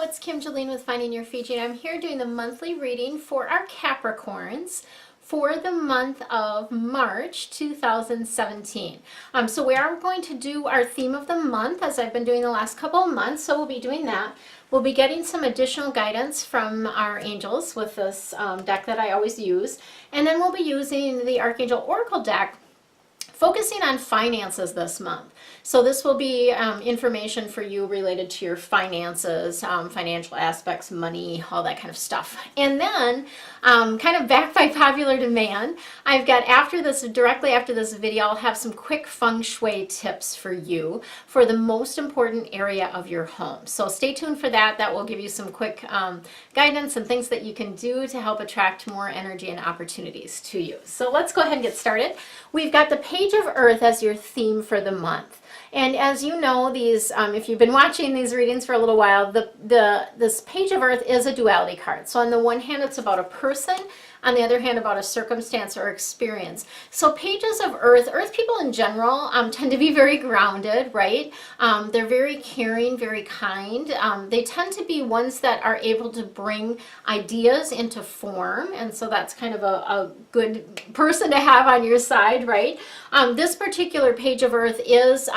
it's Kim Jolene with Finding Your Fiji, and I'm here doing the monthly reading for our Capricorns for the month of March 2017. So we are going to do our theme of the month as I've been doing the last couple of months, so we'll be doing that. We'll be getting some additional guidance from our angels with this deck that I always use, and then we'll be using the Archangel Oracle deck focusing on finances this month. So this will be information for you related to your finances, financial aspects, money, all that kind of stuff. And then, kind of back by popular demand, I've got directly after this video, I'll have some quick Feng Shui tips for you for the most important area of your home. So stay tuned for that. That will give you some quick guidance and things that you can do to help attract more energy and opportunities to you. So let's go ahead and get started. We've got the Page of Earth as your theme for the month. And as you know, these, if you've been watching these readings for a little while, this Page of Earth is a duality card. So on the one hand, it's about a person. On the other hand, about a circumstance or experience. So pages of Earth people in general tend to be very grounded, right? They're very caring, very kind. They tend to be ones that are able to bring ideas into form. And so that's kind of a good person to have on your side, right? This particular Page of Earth is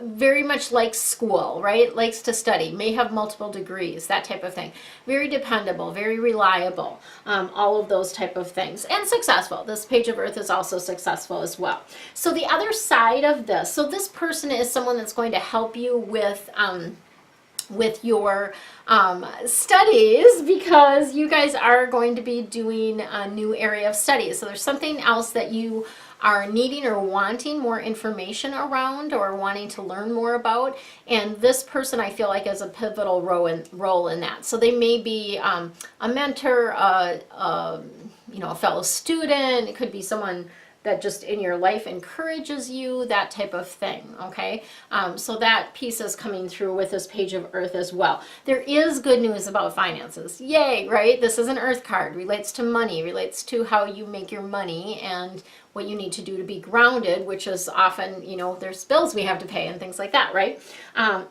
very much like school, right? Likes to study, may have multiple degrees, that type of thing. Very dependable, very reliable, all of those type of things. And successful. This Page of Earth is also successful as well. So the other side of this, so this person is someone that's going to help you with your studies, because you guys are going to be doing a new area of studies. So there's something else that you are needing or wanting more information around or wanting to learn more about, and this person I feel like is a pivotal role in that. So they may be a mentor, a fellow student. It could be someone that just in your life encourages you, that type of thing, okay? So that piece is coming through with this Page of Earth as well. There is good news about finances. Yay, right? This is an Earth card, relates to money, relates to how you make your money and what you need to do to be grounded, which is often, there's bills we have to pay and things like that, right?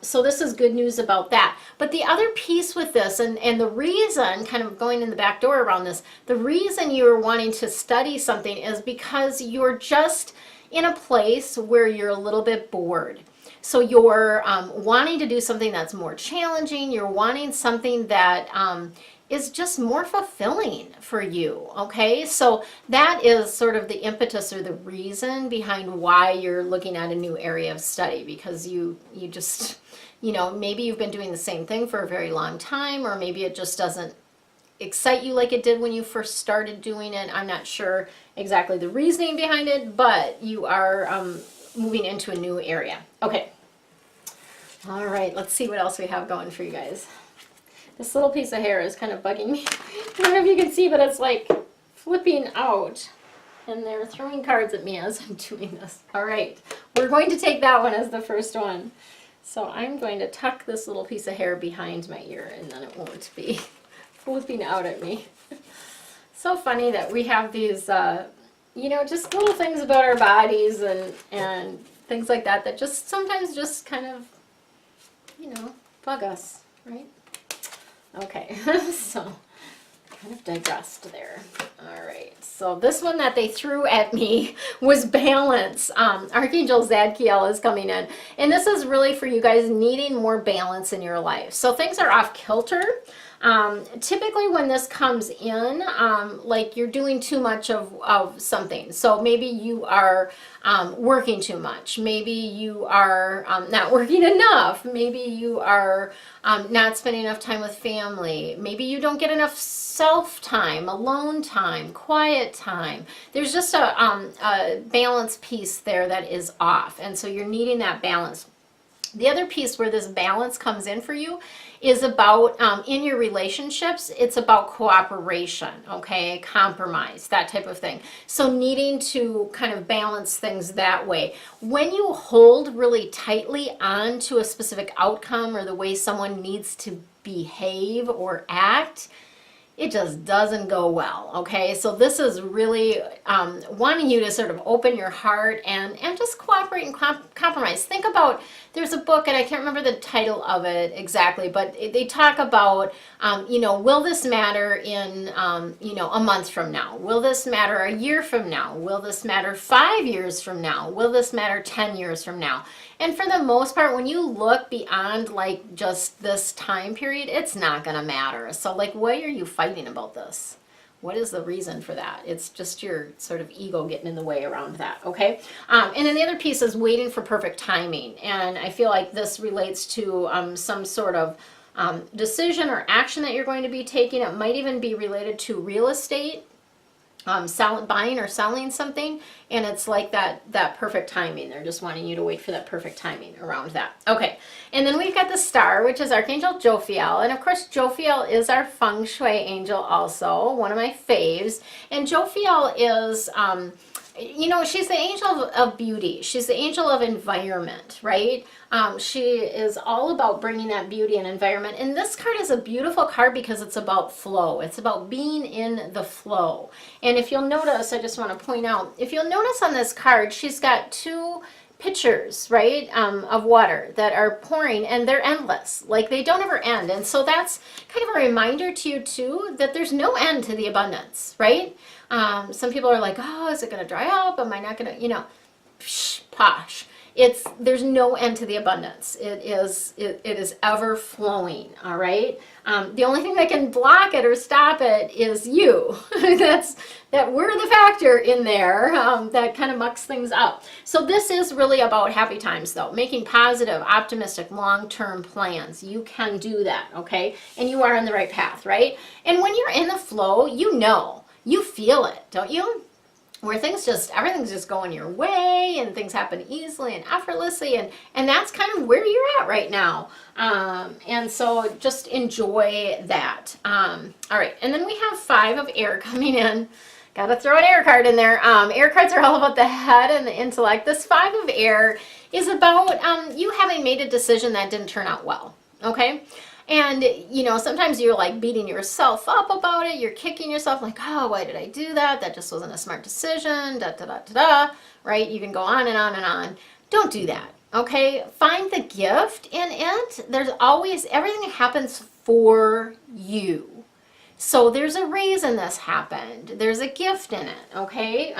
So this is good news about that. But the other piece with this, and the reason, kind of going in the back door around this, the reason you're wanting to study something is because you're just in a place where you're a little bit bored. So you're wanting to do something that's more challenging. You're wanting something that is just more fulfilling for you, okay? So that is sort of the impetus or the reason behind why you're looking at a new area of study, because you just, maybe you've been doing the same thing for a very long time, or maybe it just doesn't excite you like it did when you first started doing it. I'm not sure exactly the reasoning behind it, but you are moving into a new area. Okay. All right, let's see what else we have going for you guys. This little piece of hair is kind of bugging me. I don't know if you can see, but it's like flipping out. And they're throwing cards at me as I'm doing this. All right, we're going to take that one as the first one. So I'm going to tuck this little piece of hair behind my ear, and then it won't be flipping out at me. So funny that we have these, just little things about our bodies and things like that that just sometimes just kind of, bug us, right? Okay, so kind of digressed there. All right, so this one that they threw at me was balance. Archangel Zadkiel is coming in, and this is really for you guys needing more balance in your life. So things are off kilter. Typically when this comes in, like you're doing too much of something. So maybe you are working too much. Maybe you are not working enough. Maybe you are not spending enough time with family. Maybe you don't get enough self-time, alone time, quiet time. There's just a balance piece there that is off. And so you're needing that balance. The other piece where this balance comes in for you is about, in your relationships, it's about cooperation, okay, compromise, that type of thing. So needing to kind of balance things that way. When you hold really tightly on to a specific outcome or the way someone needs to behave or act, it just doesn't go well. Okay, so this is really wanting you to sort of open your heart and just cooperate and compromise. Think about, there's a book and I can't remember the title of it exactly, but they talk about will this matter in a month from now? Will this matter a year from now? Will this matter 5 years from now? Will this matter 10 years from now? And for the most part, when you look beyond like just this time period, it's not going to matter. So like, why are you fighting about this? What is the reason for that? It's just your sort of ego getting in the way around that, okay? And then the other piece is waiting for perfect timing. And I feel like this relates to some sort of decision or action that you're going to be taking. It might even be related to real estate. Buying or selling something, and it's like that perfect timing. They're just wanting you to wait for that perfect timing around that. Okay, and then we've got the star, which is Archangel Jophiel, and of course Jophiel is our Feng Shui angel, also one of my faves. And Jophiel is she's the angel of beauty. She's the angel of environment, right? She is all about bringing that beauty and environment. And this card is a beautiful card because it's about flow. It's about being in the flow. And if you'll notice, I just want to point out, if you'll notice on this card, she's got two pitchers, right, of water that are pouring, and they're endless. Like, they don't ever end. And so that's kind of a reminder to you too that there's no end to the abundance, right? Some people are like, oh, is it going to dry up? Am I not going to, posh. There's no end to the abundance. It is ever flowing. All right. The only thing that can block it or stop it is you. that we're the factor in there that kind of mucks things up. So this is really about happy times, though, making positive, optimistic, long-term plans. You can do that. Okay. And you are on the right path, right? And when you're in the flow, you feel it, don't you? Where everything's just going your way and things happen easily and effortlessly, and that's kind of where you're at right now. And so just enjoy that. All right, and then we have 5 of air coming in. Got to throw an air card in there. Air cards are all about the head and the intellect. This 5 of air is about you having made a decision that didn't turn out well, okay? And, sometimes you're like beating yourself up about it. You're kicking yourself like, oh, why did I do that? That just wasn't a smart decision, right? You can go on and on and on. Don't do that, okay? Find the gift in it. There's always, everything happens for you. So there's a reason this happened. There's a gift in it, okay?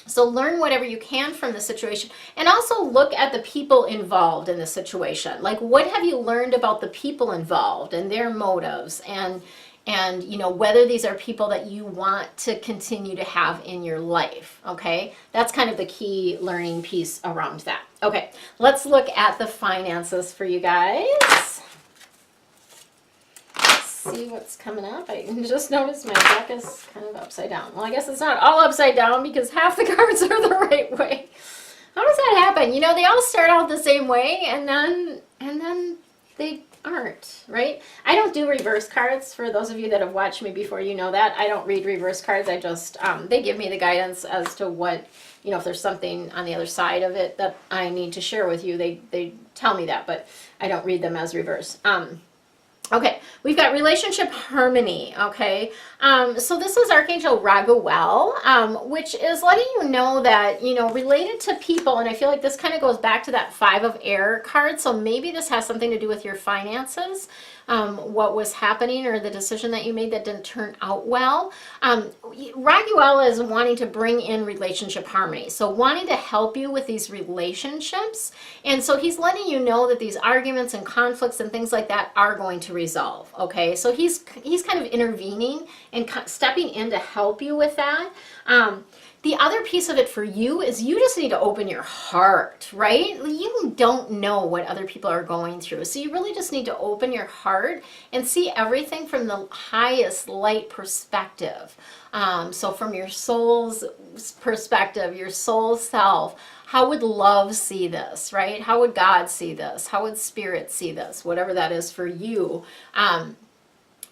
So learn whatever you can from the situation, and also look at the people involved in the situation. Like, what have you learned about the people involved and their motives, and whether these are people that you want to continue to have in your life, okay? That's kind of the key learning piece around that. Okay, let's look at the finances for you guys. See what's coming up. I just noticed my deck is kind of upside down. Well, I guess it's not all upside down because half the cards are the right way. How does that happen? They all start out the same way and then they aren't, right? I don't do reverse cards. For those of you that have watched me before, you know that. I don't read reverse cards. I just, they give me the guidance as to what, if there's something on the other side of it that I need to share with you, they tell me that, but I don't read them as reverse. Okay, we've got relationship harmony, okay? So this is Archangel Raguel, which is letting you know that, related to people, and I feel like this kind of goes back to that 5 of air card, so maybe this has something to do with your finances, what was happening or the decision that you made that didn't turn out well. Raguel is wanting to bring in relationship harmony, so wanting to help you with these relationships, and so he's letting you know that these arguments and conflicts and things like that are going to resolve, okay? So he's kind of intervening and stepping in to help you with that. The other piece of it for you is you just need to open your heart, right? You don't know what other people are going through. So you really just need to open your heart and see everything from the highest light perspective. So from your soul's perspective, your soul self, how would love see this, right? How would God see this? How would spirit see this? Whatever that is for you.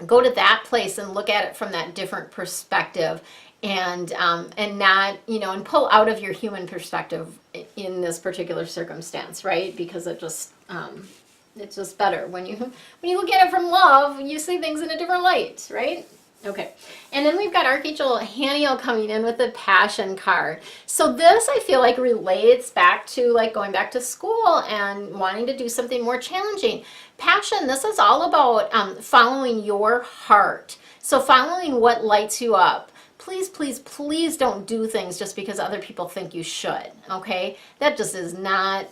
Go to that place and look at it from that different perspective, and not, and pull out of your human perspective in this particular circumstance, right? Because it just, It's just better when you look at it from love, you see things in a different light, right? Okay, and then we've got Archangel Haniel coming in with the Passion card. So this, I feel like, relates back to like going back to school and wanting to do something more challenging. Passion, this is all about following your heart. So following what lights you up. Please, please, please don't do things just because other people think you should, okay? That just is not,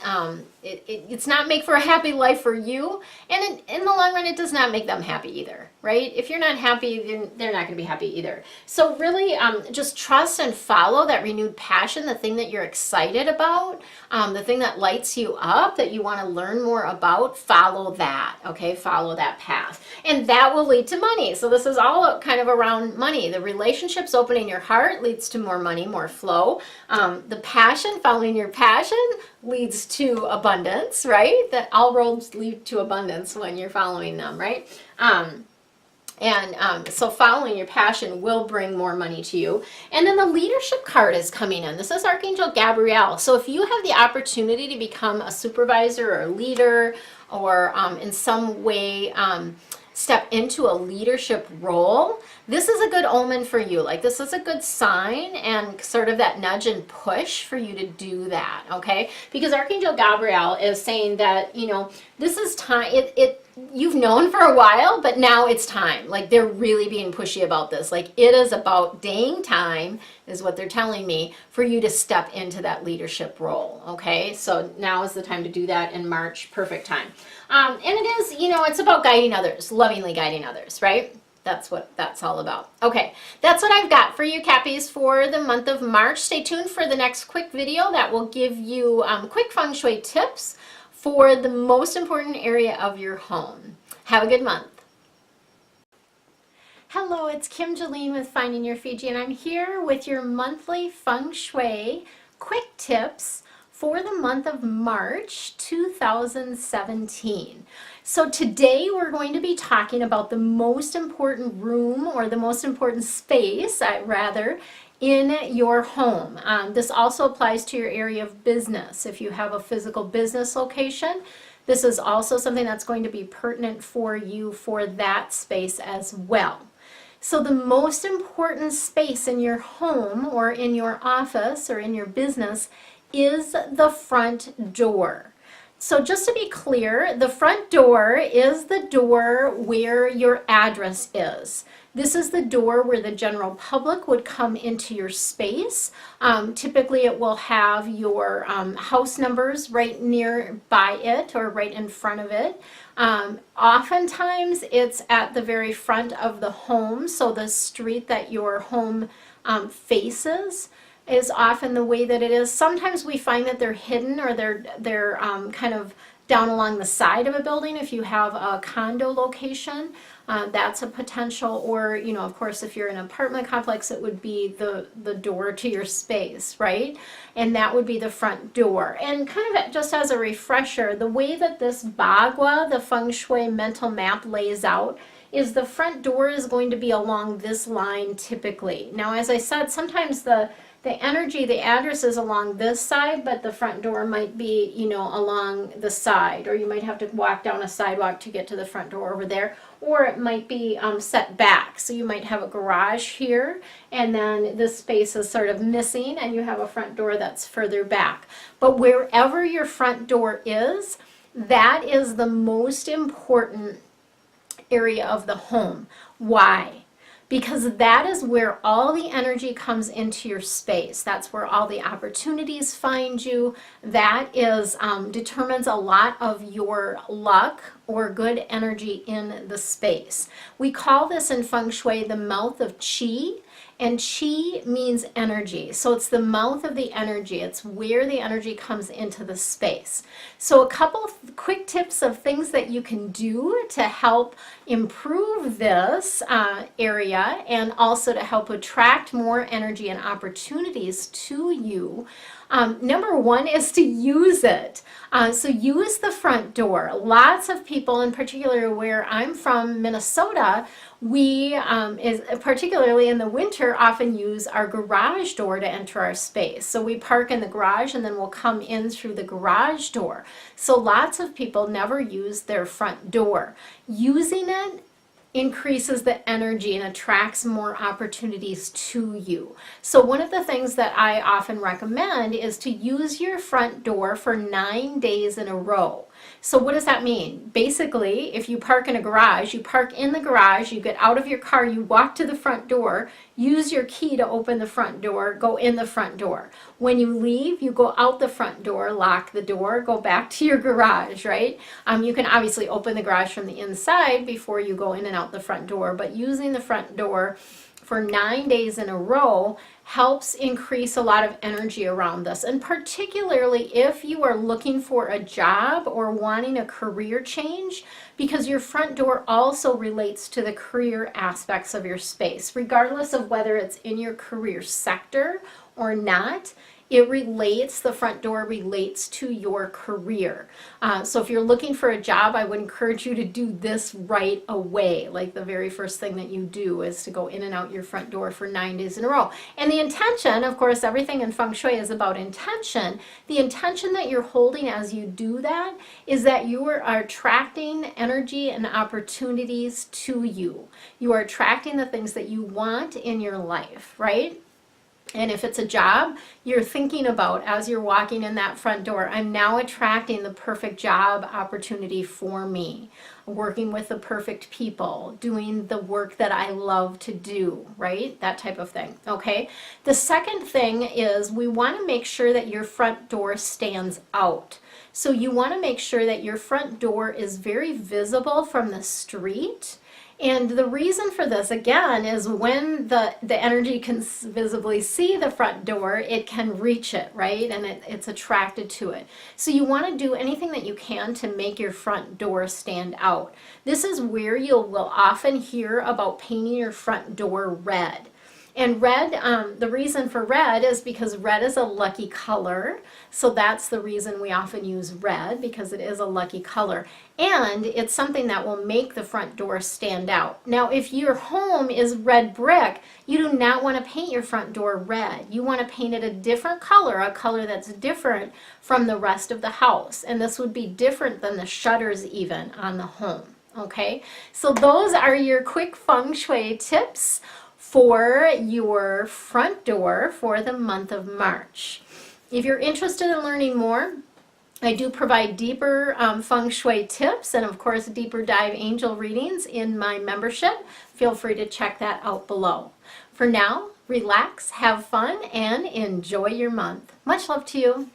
it's not make for a happy life for you, and in the long run, it does not make them happy either, right? If you're not happy, then they're not going to be happy either. So really, just trust and follow that renewed passion, the thing that you're excited about, the thing that lights you up, that you want to learn more about, follow that, okay? Follow that path. And that will lead to money. So this is all kind of around money. The relationships opening your heart leads to more money, more flow. The passion, following your passion, leads to abundance, right? That all roads lead to abundance when you're following them, right? So following your passion will bring more money to you. And then the leadership card is coming in. This is Archangel Gabriel. So if you have the opportunity to become a supervisor or a leader, or in some way step into a leadership role, this is a good omen for you. Like, this is a good sign and sort of that nudge and push for you to do that, okay? Because Archangel Gabriel is saying that, you know, this is time, you've known for a while, but now it's time. Like, they're really being pushy about this. Like, it is about dang time, is what they're telling me, for you to step into that leadership role, okay? So now is the time to do that in March, perfect time. And it is, you know, it's about guiding others, lovingly guiding others, right? That's what that's all about. Okay, that's what I've got for you, Cappies, for the month of March. Stay tuned for the next quick video that will give you quick Feng Shui tips for the most important area of your home. Have a good month. Hello, it's Kim Jolene with Finding Your Fiji, and I'm here with your monthly Feng Shui quick tips for the month of March 2017. So today we're going to be talking about the most important room, or the most important space, rather, in your home. This also applies to your area of business. If you have a physical business location, this is also something that's going to be pertinent for you for that space as well. So the most important space in your home, or in your office, or in your business is the front door. So just to be clear, the front door is the door where your address is. This is the door where the general public would come into your space. Typically it will have your house numbers right nearby it, or right in front of it. Oftentimes it's at the very front of the home, so the street that your home faces is often the way that it is. Sometimes we find that they're hidden, or they're kind of down along the side of a building. If you have a condo location, that's a potential. Or, you know, of course, if you're in an apartment complex, it would be the door to your space, right? And that would be the front door. And kind of just as a refresher, the way that this Bagua, the Feng Shui mental map, lays out is the front door is going to be along this line typically. Now, as I said, sometimes the energy, the address is along this side, but the front door might be, you know, along the side, or you might have to walk down a sidewalk to get to the front door over there, or it might be set back. So you might have a garage here, and then this space is sort of missing, and you have a front door that's further back. But wherever your front door is, that is the most important area of the home. Why? Because that is where all the energy comes into your space. That's where all the opportunities find you. That is determines a lot of your luck or good energy in the space. We call this in Feng Shui the mouth of Qi, and Qi means energy. So it's the mouth of the energy. It's where the energy comes into the space. So a couple of quick tips of things that you can do to help improve this area, and also to help attract more energy and opportunities to you. Number one is to use it. So use the front door. Lots of people, in particular where I'm from, Minnesota, we, particularly in the winter, often use our garage door to enter our space. So we park in the garage and then we'll come in through the garage door. So lots of people never use their front door. Using it increases the energy and attracts more opportunities to you. So one of the things that I often recommend is to use your front door for 9 days in a row. So what does that mean? Basically, if you park in a garage, you park in the garage, you get out of your car, you walk to the front door, use your key to open the front door, go in the front door. When you leave, you go out the front door, lock the door, go back to your garage, right? You can obviously open the garage from the inside before you go in and out the front door, but using the front door for 9 days in a row helps increase a lot of energy around this. And particularly if you are looking for a job or wanting a career change, because your front door also relates to the career aspects of your space, regardless of whether it's in your career sector or not. It relates, the front door relates to your career. So if you're looking for a job, I would encourage you to do this right away. Like the very first thing that you do is to go in and out your front door for 9 days in a row. And the intention, of course, everything in Feng Shui is about intention. The intention that you're holding as you do that is that you are attracting energy and opportunities to you. You are attracting the things that you want in your life, right? And if it's a job, you're thinking about, as you're walking in that front door, I'm now attracting the perfect job opportunity for me, working with the perfect people, doing the work that I love to do, right? That type of thing, okay? The second thing is we want to make sure that your front door stands out. So you want to make sure that your front door is very visible from the street. And the reason for this, again, is when the energy can visibly see the front door, it can reach it, right? And it's attracted to it. So you want to do anything that you can to make your front door stand out. This is where you will often hear about painting your front door red. And red, the reason for red is because red is a lucky color. So that's the reason we often use red, because it is a lucky color. And it's something that will make the front door stand out. Now, if your home is red brick, you do not want to paint your front door red. You want to paint it a different color, a color that's different from the rest of the house. And this would be different than the shutters even on the home. Okay, so those are your quick Feng Shui tips for your front door for the month of March. If you're interested in learning more, I do provide deeper Feng Shui tips and of course deeper dive angel readings in my membership. Feel free to check that out below. For now, relax, have fun, and enjoy your month. Much love to you.